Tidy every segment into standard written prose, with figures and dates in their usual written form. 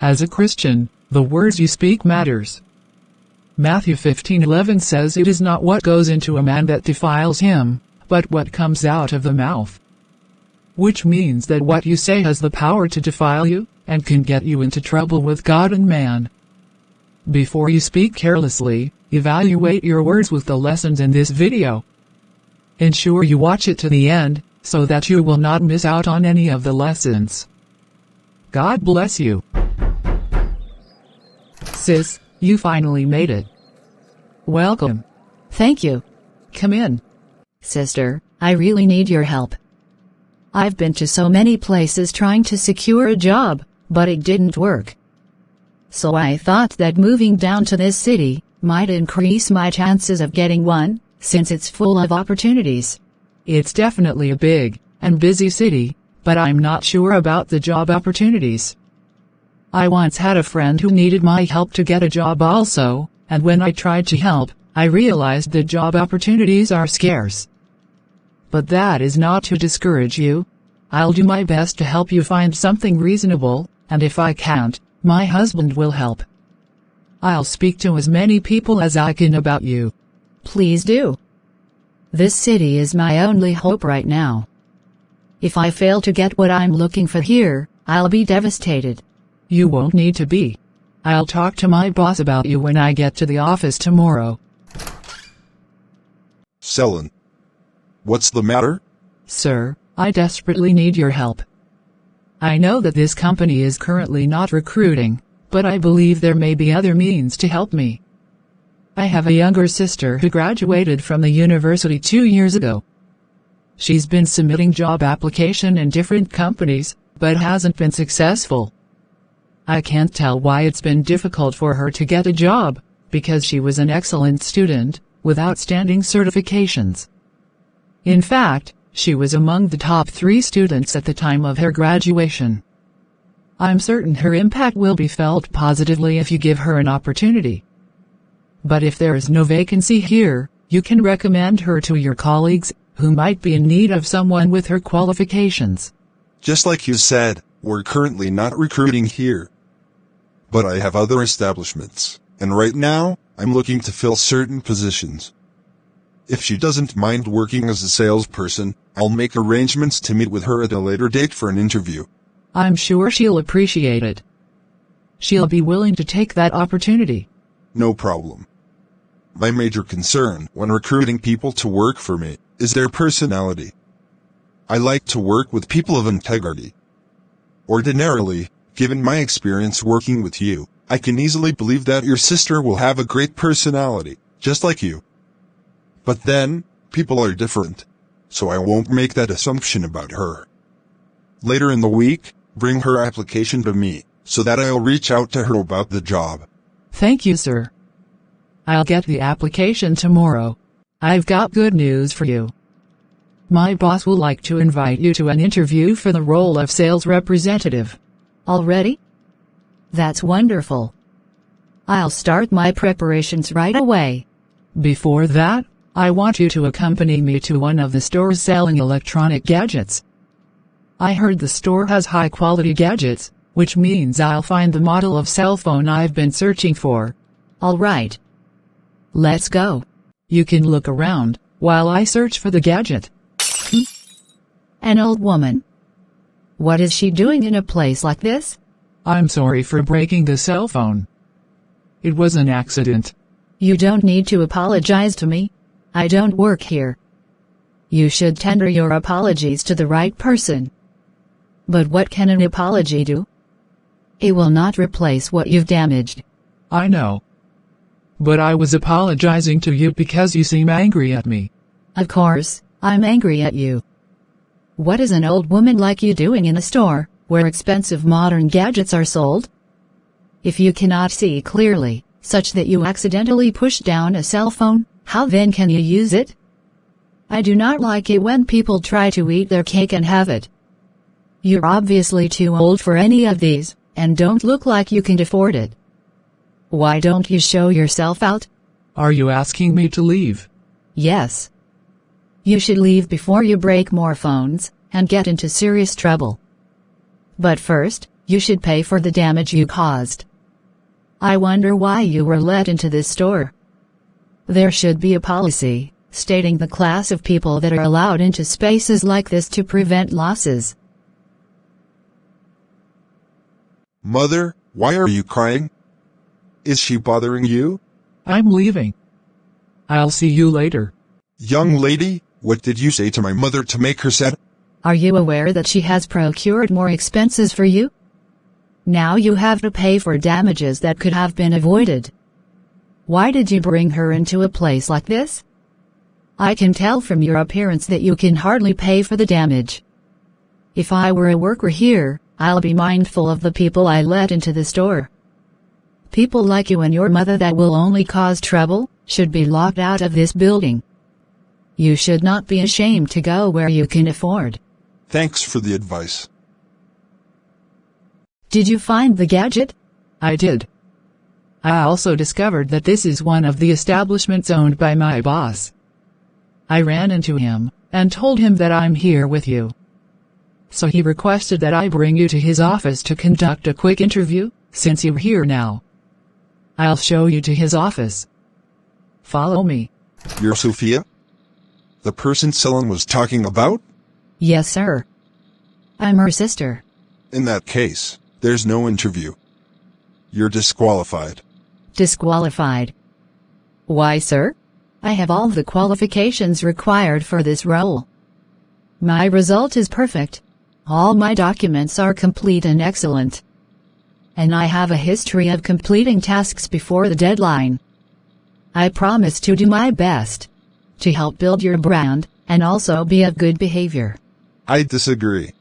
As a Christian, the words you speak matters. Matthew 15:11 says it is not what goes into a man that defiles him, but what comes out of the mouth. Which means that what you say has the power to defile you, and can get you into trouble with God and man. Before you speak carelessly, evaluate your words with the lessons in this video. Ensure you watch it to the end, so that you will not miss out on any of the lessons. God bless you. Sis, you finally made it. Welcome. Thank you. Come in. Sister, I really need your help. I've been to so many places trying to secure a job, but it didn't work. So I thought that moving down to this city might increase my chances of getting one, since it's full of opportunities. It's definitely a big and busy city, but I'm not sure about the job opportunities. I once had a friend who needed my help to get a job also, and when I tried to help, I realized that job opportunities are scarce. But that is not to discourage you. I'll do my best to help you find something reasonable, and if I can't, my husband will help. I'll speak to as many people as I can about you. Please do. This city is my only hope right now. If I fail to get what I'm looking for here, I'll be devastated. You won't need to be. I'll talk to my boss about you when I get to the office tomorrow. Selin. What's the matter? Sir, I desperately need your help. I know that this company is currently not recruiting, but I believe there may be other means to help me. I have a younger sister who graduated from the university 2 years ago. She's been submitting job application in different companies, but hasn't been successful. I can't tell why it's been difficult for her to get a job, because she was an excellent student, with outstanding certifications. In fact, she was among the top 3 students at the time of her graduation. I'm certain her impact will be felt positively if you give her an opportunity. But if there is no vacancy here, you can recommend her to your colleagues, who might be in need of someone with her qualifications. Just like you said, we're currently not recruiting here. But I have other establishments, and right now, I'm looking to fill certain positions. If she doesn't mind working as a salesperson, I'll make arrangements to meet with her at a later date for an interview. I'm sure she'll appreciate it. She'll be willing to take that opportunity. No problem. My major concern when recruiting people to work for me is their personality. I like to work with people of integrity. Ordinarily, given my experience working with you, I can easily believe that your sister will have a great personality, just like you. But then, people are different, so I won't make that assumption about her. Later in the week, bring her application to me, so that I'll reach out to her about the job. Thank you, sir. I'll get the application tomorrow. I've got good news for you. My boss will like to invite you to an interview for the role of sales representative. Already? That's wonderful. I'll start my preparations right away. Before that, I want you to accompany me to one of the stores selling electronic gadgets. I heard the store has high-quality gadgets, which means I'll find the model of cell phone I've been searching for. All right. Let's go. You can look around, while I search for the gadget. An old woman. What is she doing in a place like this? I'm sorry for breaking the cell phone. It was an accident. You don't need to apologize to me. I don't work here. You should tender your apologies to the right person. But what can an apology do? It will not replace what you've damaged. I know. But I was apologizing to you because you seem angry at me. Of course, I'm angry at you. What is an old woman like you doing in a store, where expensive modern gadgets are sold? If you cannot see clearly, such that you accidentally push down a cell phone, how then can you use it? I do not like it when people try to eat their cake and have it. You're obviously too old for any of these, and don't look like you can afford it. Why don't you show yourself out? Are you asking me to leave? Yes. You should leave before you break more phones, and get into serious trouble. But first, You should pay for the damage you caused. I wonder why you were let into this store. There should be a policy stating the class of people that are allowed into spaces like this to prevent losses. Mother, why are you crying? Is she bothering you? I'm leaving. I'll see you later. Young lady, what did you say to my mother to make her sad? Are you aware that she has procured more expenses for you? Now you have to pay for damages that could have been avoided. Why did you bring her into a place like this? I can tell from your appearance that you can hardly pay for the damage. If I were a worker here, I'll be mindful of the people I let into the store. People like you and your mother that will only cause trouble should be locked out of this building. You should not be ashamed to go where you can afford. Thanks for the advice. Did you find the gadget? I did. I also discovered that this is one of the establishments owned by my boss. I ran into him and told him that I'm here with you. So he requested that I bring you to his office to conduct a quick interview, since you're here now. I'll show you to his office. Follow me. You're Sophia? The person Selin was talking about? Yes, sir. I'm her sister. In that case, there's no interview. You're disqualified. Disqualified. Why, sir? I have all the qualifications required for this role. My result is perfect. All my documents are complete and excellent. And I have a history of completing tasks before the deadline. I promise to do my best to help build your brand and also be of good behavior. I disagree.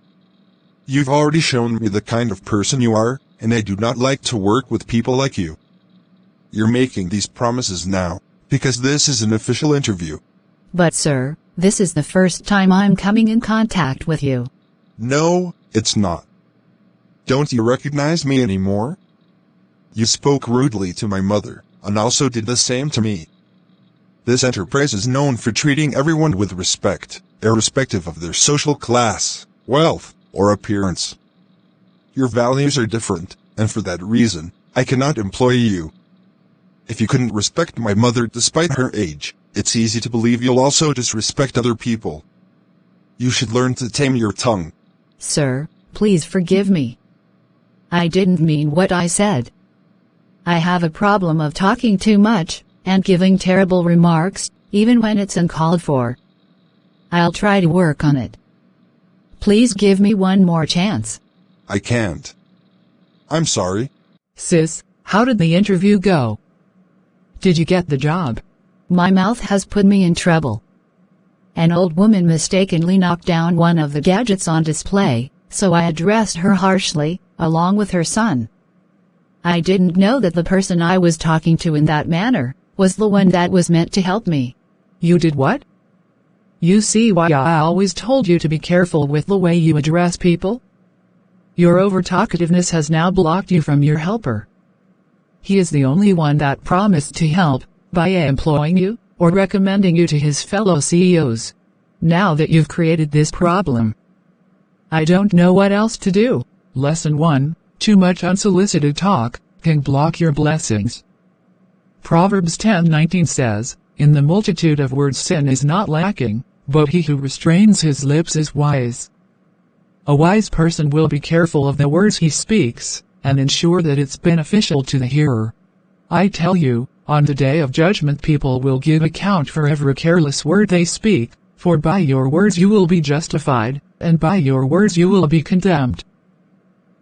You've already shown me the kind of person you are, and I do not like to work with people like you. You're making these promises now, because this is an official interview. But sir, this is the first time I'm coming in contact with you. No, it's not. Don't you recognize me anymore? You spoke rudely to my mother, and also did the same to me. This enterprise is known for treating everyone with respect, irrespective of their social class, wealth, or appearance. Your values are different, and for that reason, I cannot employ you. If you couldn't respect my mother despite her age, it's easy to believe you'll also disrespect other people. You should learn to tame your tongue. Sir, please forgive me. I didn't mean what I said. I have a problem of talking too much and giving terrible remarks, even when it's uncalled for. I'll try to work on it. Please give me one more chance. I can't. I'm sorry. Sis, how did the interview go? Did you get the job? My mouth has put me in trouble. An old woman mistakenly knocked down one of the gadgets on display, so I addressed her harshly, along with her son. I didn't know that the person I was talking to in that manner was the one that was meant to help me. You did what? You see why I always told you to be careful with the way you address people? Your over-talkativeness has now blocked you from your helper. He is the only one that promised to help, by employing you, or recommending you to his fellow CEOs. Now that you've created this problem, I don't know what else to do. Lesson 1, too much unsolicited talk can block your blessings. Proverbs 10:19 says, "In the multitude of words sin is not lacking, but he who restrains his lips is wise." A wise person will be careful of the words he speaks, and ensure that it's beneficial to the hearer. I tell you, on the day of judgment people will give account for every careless word they speak, for by your words you will be justified, and by your words you will be condemned.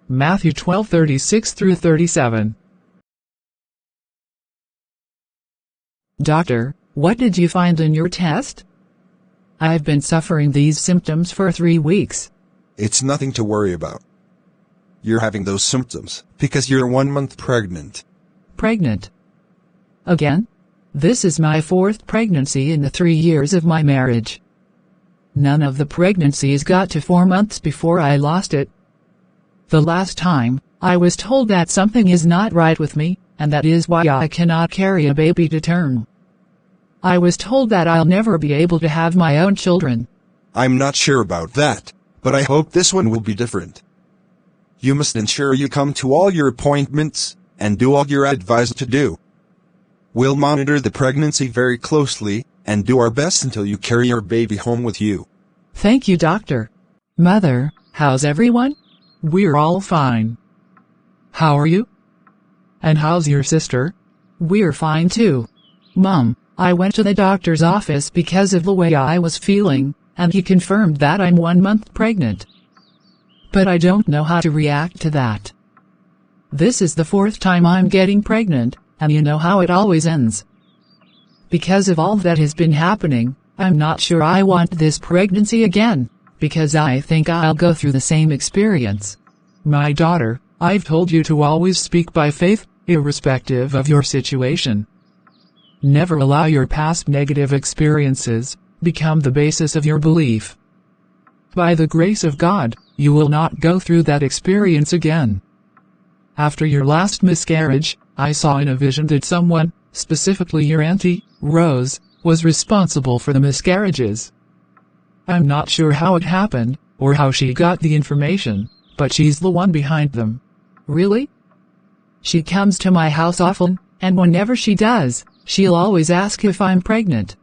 Matthew 12:36-37. Doctor, what did you find in your test? I've been suffering these symptoms for 3 weeks. It's nothing to worry about. You're having those symptoms because you're 1 month pregnant. Pregnant? Again? This is my 4th pregnancy in the 3 years of my marriage. None of the pregnancies got to 4 months before I lost it. The last time, I was told that something is not right with me, and that is why I cannot carry a baby to term. I was told that I'll never be able to have my own children. I'm not sure about that, but I hope this one will be different. You must ensure you come to all your appointments and do all you're advised to do. We'll monitor the pregnancy very closely and do our best until you carry your baby home with you. Thank you, Doctor. Mother, how's everyone? We're all fine. How are you? And how's your sister? We're fine too. Mom, I went to the doctor's office because of the way I was feeling, and he confirmed that I'm 1 month pregnant. But I don't know how to react to that. This is the 4th time I'm getting pregnant, and you know how it always ends. Because of all that has been happening, I'm not sure I want this pregnancy again, because I think I'll go through the same experience. My daughter, I've told you to always speak by faith, irrespective of your situation. Never allow your past negative experiences become the basis of your belief. By the grace of God, you will not go through that experience again. After your last miscarriage, I saw in a vision that someone, specifically your auntie, Rose, was responsible for the miscarriages. I'm not sure how it happened, or how she got the information, but she's the one behind them. Really? She comes to my house often, and whenever she does, she'll always ask if I'm pregnant.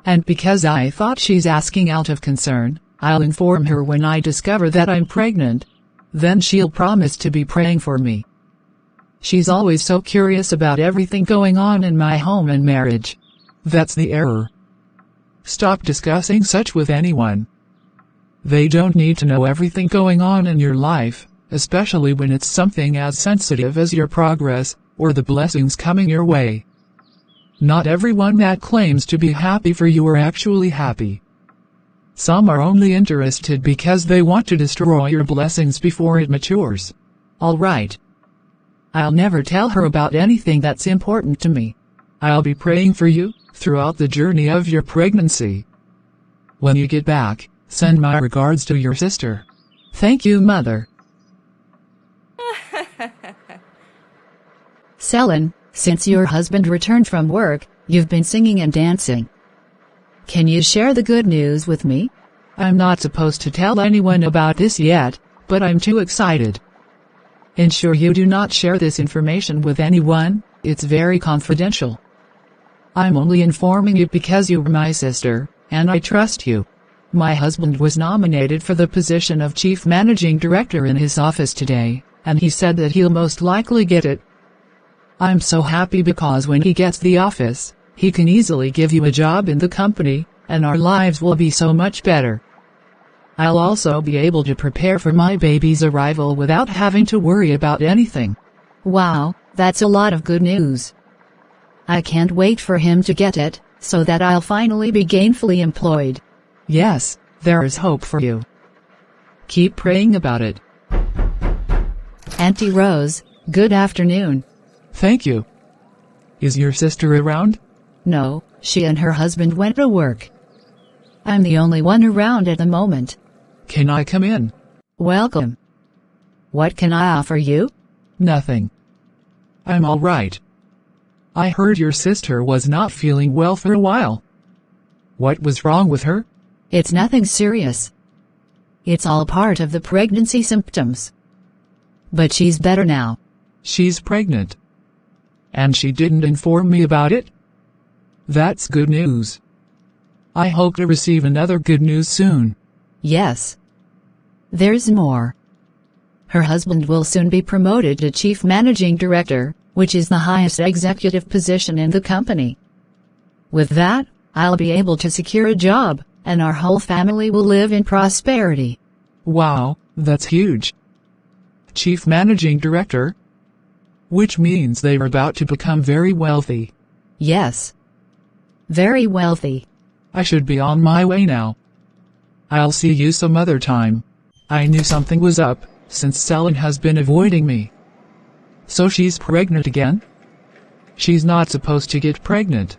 And because I thought she's asking out of concern, I'll inform her when I discover that I'm pregnant. Then she'll promise to be praying for me. She's always so curious about everything going on in my home and marriage. That's the error. Stop discussing such with anyone. They don't need to know everything going on in your life, especially when it's something as sensitive as your progress, or the blessings coming your way. Not everyone that claims to be happy for you are actually happy. Some are only interested because they want to destroy your blessings before it matures. All right. I'll never tell her about anything that's important to me. I'll be praying for you throughout the journey of your pregnancy. When you get back, send my regards to your sister. Thank you, Mother. Selin, since your husband returned from work, you've been singing and dancing. Can you share the good news with me? I'm not supposed to tell anyone about this yet, but I'm too excited. Ensure you do not share this information with anyone, it's very confidential. I'm only informing you because you're my sister, and I trust you. My husband was nominated for the position of Chief Managing Director in his office today, and he said that he'll most likely get it. I'm so happy because when he gets the office, he can easily give you a job in the company, and our lives will be so much better. I'll also be able to prepare for my baby's arrival without having to worry about anything. Wow, that's a lot of good news. I can't wait for him to get it, so that I'll finally be gainfully employed. Yes, there is hope for you. Keep praying about it. Auntie Rose, good afternoon. Thank you. Is your sister around? No, she and her husband went to work. I'm the only one around at the moment. Can I come in? Welcome. What can I offer you? Nothing. I'm all right. I heard your sister was not feeling well for a while. What was wrong with her? It's nothing serious. It's all part of the pregnancy symptoms. But she's better now. She's pregnant. And she didn't inform me about it? That's good news. I hope to receive another good news soon. Yes. There's more. Her husband will soon be promoted to Chief Managing Director, which is the highest executive position in the company. With that, I'll be able to secure a job, and our whole family will live in prosperity. Wow, that's huge. Chief Managing Director? Which means they're about to become very wealthy. Yes. Very wealthy. I should be on my way now. I'll see you some other time. I knew something was up, since Selin has been avoiding me. So she's pregnant again? She's not supposed to get pregnant.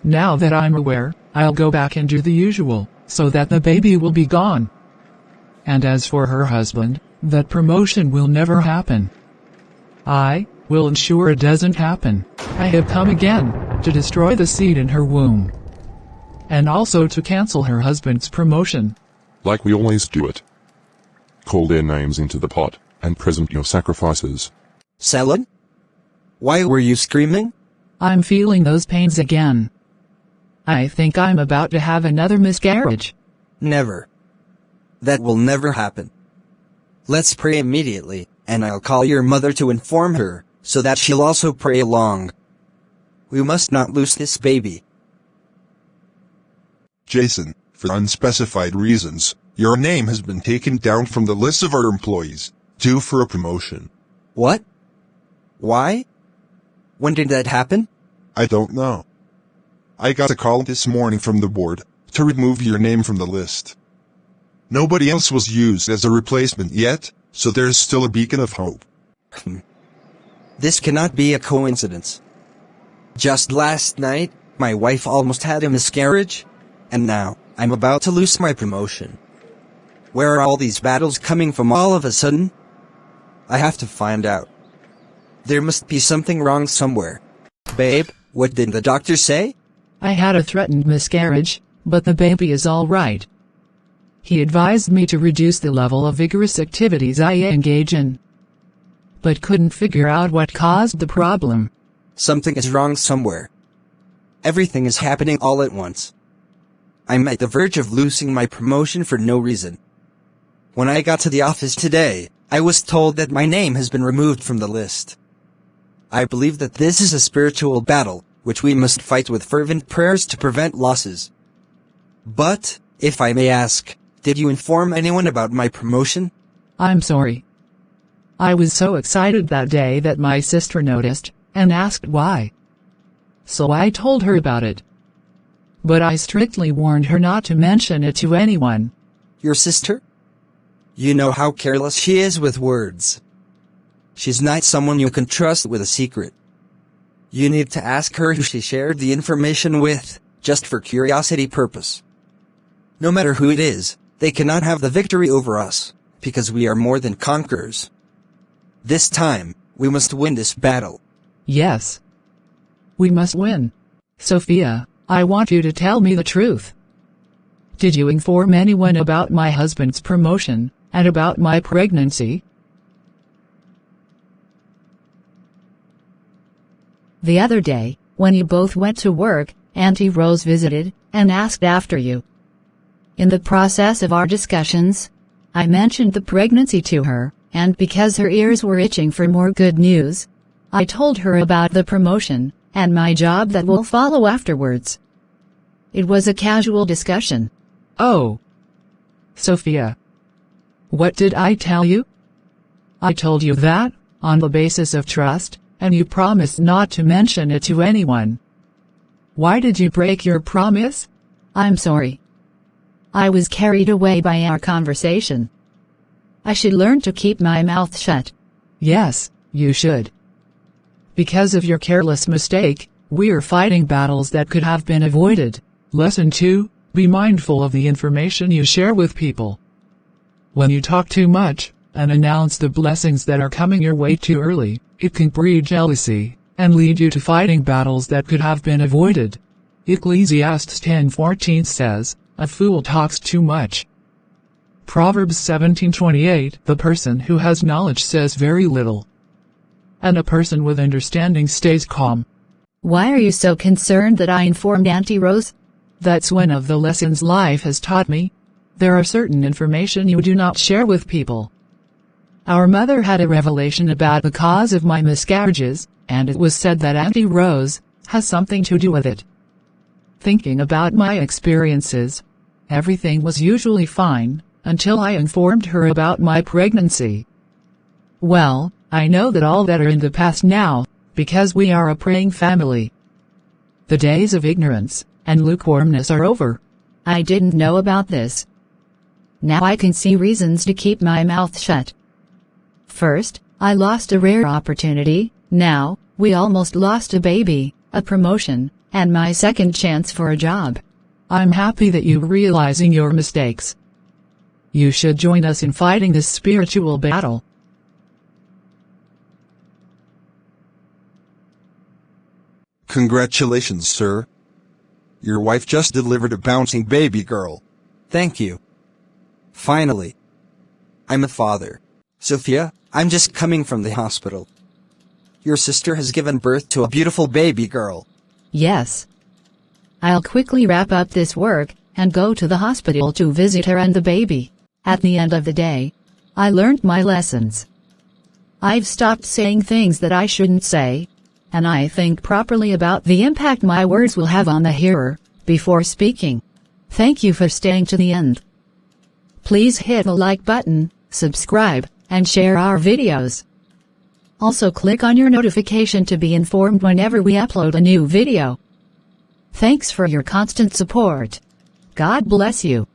Now that I'm aware, I'll go back and do the usual, so that the baby will be gone. And as for her husband, that promotion will never happen. I will ensure it doesn't happen. I have come again, to destroy the seed in her womb. And also to cancel her husband's promotion. Like we always do it. Call their names into the pot, and present your sacrifices. Selin? Why were you screaming? I'm feeling those pains again. I think I'm about to have another miscarriage. Never. That will never happen. Let's pray immediately, and I'll call your mother to inform her, so that she'll also pray along. We must not lose this baby. Jason, for unspecified reasons, your name has been taken down from the list of our employees, due for a promotion. What? Why? When did that happen? I don't know. I got a call this morning from the board to remove your name from the list. Nobody else was used as a replacement yet, so there's still a beacon of hope. This cannot be a coincidence. Just last night, my wife almost had a miscarriage, and now, I'm about to lose my promotion. Where are all these battles coming from all of a sudden? I have to find out. There must be something wrong somewhere. Babe, what did the doctor say? I had a threatened miscarriage, but the baby is all right. He advised me to reduce the level of vigorous activities I engage in, but couldn't figure out what caused the problem. Something is wrong somewhere. Everything is happening all at once. I'm at the verge of losing my promotion for no reason. When I got to the office today, I was told that my name has been removed from the list. I believe that this is a spiritual battle, which we must fight with fervent prayers to prevent losses. But, if I may ask, did you inform anyone about my promotion? I'm sorry. I was so excited that day that my sister noticed, and asked why. So I told her about it. But I strictly warned her not to mention it to anyone. Your sister? You know how careless she is with words. She's not someone you can trust with a secret. You need to ask her who she shared the information with, just for curiosity purpose. No matter who it is, they cannot have the victory over us, because we are more than conquerors. This time, we must win this battle. Yes. We must win. Sophia, I want you to tell me the truth. Did you inform anyone about my husband's promotion, and about my pregnancy? The other day, when you both went to work, Auntie Rose visited, and asked after you. In the process of our discussions, I mentioned the pregnancy to her, and because her ears were itching for more good news, I told her about the promotion, and my job that will follow afterwards. It was a casual discussion. Oh. Sophia. What did I tell you? I told you that, on the basis of trust, and you promised not to mention it to anyone. Why did you break your promise? I'm sorry. I was carried away by our conversation. I should learn to keep my mouth shut. Yes, you should. Because of your careless mistake, we're fighting battles that could have been avoided. Lesson 2, be mindful of the information you share with people. When you talk too much, and announce the blessings that are coming your way too early, it can breed jealousy, and lead you to fighting battles that could have been avoided. Ecclesiastes 10:14 says, "A fool talks too much." Proverbs 17:28, "The person who has knowledge says very little, and a person with understanding stays calm." Why are you so concerned that I informed Auntie Rose? That's one of the lessons life has taught me. There are certain information you do not share with people. Our mother had a revelation about the cause of my miscarriages, and it was said that Auntie Rose has something to do with it. Thinking about my experiences, everything was usually fine, until I informed her about my pregnancy. Well, I know that all that are in the past now, because we are a praying family. The days of ignorance and lukewarmness are over. I didn't know about this. Now I can see reasons to keep my mouth shut. First, I lost a rare opportunity. Now, we almost lost a baby, a promotion, and my second chance for a job. I'm happy that you're realizing your mistakes. You should join us in fighting this spiritual battle. Congratulations, sir. Your wife just delivered a bouncing baby girl. Thank you. Finally. I'm a father. Sophia, I'm just coming from the hospital. Your sister has given birth to a beautiful baby girl. Yes. I'll quickly wrap up this work and go to the hospital to visit her and the baby. At the end of the day, I learned my lessons. I've stopped saying things that I shouldn't say, and I think properly about the impact my words will have on the hearer before speaking. Thank you for staying to the end. Please hit the like button, subscribe, and share our videos. Also click on your notification to be informed whenever we upload a new video. Thanks for your constant support. God bless you.